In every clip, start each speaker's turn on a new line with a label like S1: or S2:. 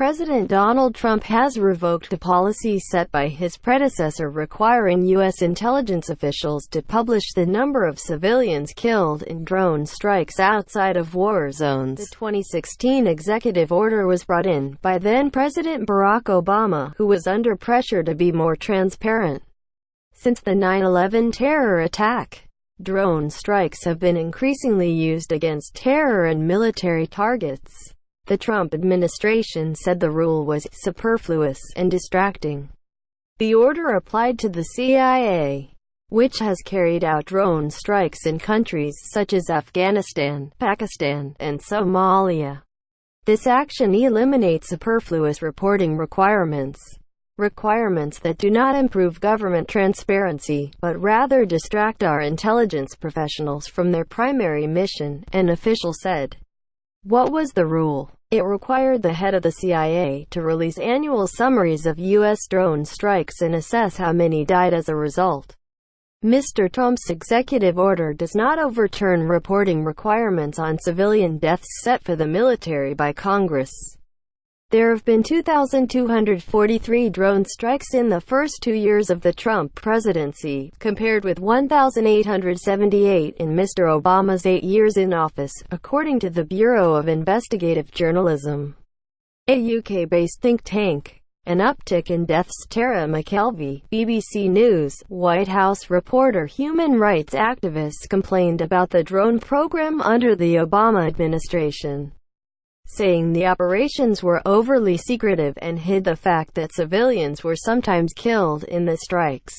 S1: President Donald Trump has revoked a policy set by his predecessor requiring U.S. intelligence officials to publish the number of civilians killed in drone strikes outside of war zones. The 2016 executive order was brought in by then-President Barack Obama, who was under pressure to be more transparent. Since the 9/11 terror attack, drone strikes have been increasingly used against terror and military targets. The Trump administration said the rule was superfluous and distracting. The order applied to the CIA, which has carried out drone strikes in countries such as Afghanistan, Pakistan, and Somalia. This action eliminates superfluous reporting requirements that do not improve government transparency, but rather distract our intelligence professionals from their primary mission, an official said. What was the rule? It required the head of the CIA to release annual summaries of U.S. drone strikes and assess how many died as a result. Mr. Trump's executive order does not overturn reporting requirements on civilian deaths set for the military by Congress. There have been 2,243 drone strikes in the first 2 years of the Trump presidency, compared with 1,878 in Mr. Obama's 8 years in office, according to the Bureau of Investigative Journalism, a UK-based think tank. An uptick in deaths. Tara McKelvey, BBC News, White House reporter. Human rights activists complained about the drone program under the Obama administration, saying the operations were overly secretive and hid the fact that civilians were sometimes killed in the strikes.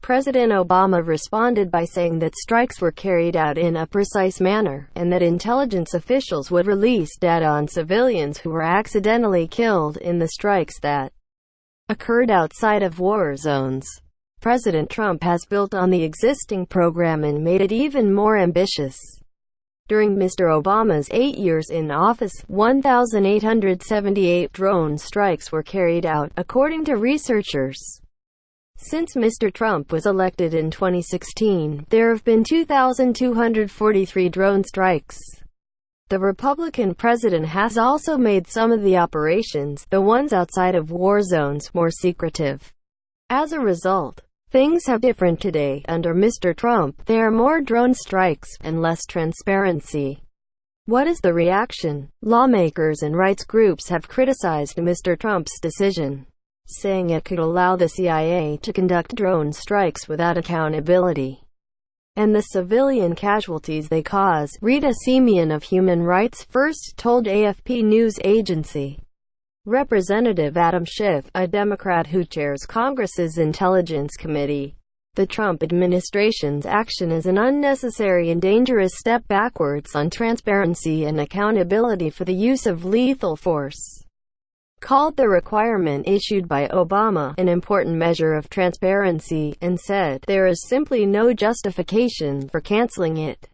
S1: President Obama responded by saying that strikes were carried out in a precise manner, and that intelligence officials would release data on civilians who were accidentally killed in the strikes that occurred outside of war zones. President Trump has built on the existing program and made it even more ambitious. During Mr. Obama's 8 years in office, 1,878 drone strikes were carried out, according to researchers. Since Mr. Trump was elected in 2016, there have been 2,243 drone strikes. The Republican president has also made some of the operations, the ones outside of war zones, more secretive. As a result, things have different today. Under Mr. Trump, there are more drone strikes and less transparency. What is the reaction? Lawmakers and rights groups have criticized Mr. Trump's decision, saying it could allow the CIA to conduct drone strikes without accountability and the civilian casualties they cause. Rita Simeon of Human Rights First told AFP news agency. Representative Adam Schiff, a Democrat who chairs Congress's Intelligence Committee, the Trump administration's action is an unnecessary and dangerous step backwards on transparency and accountability for the use of lethal force. Called the requirement issued by Obama an important measure of transparency, and said there is simply no justification for canceling it.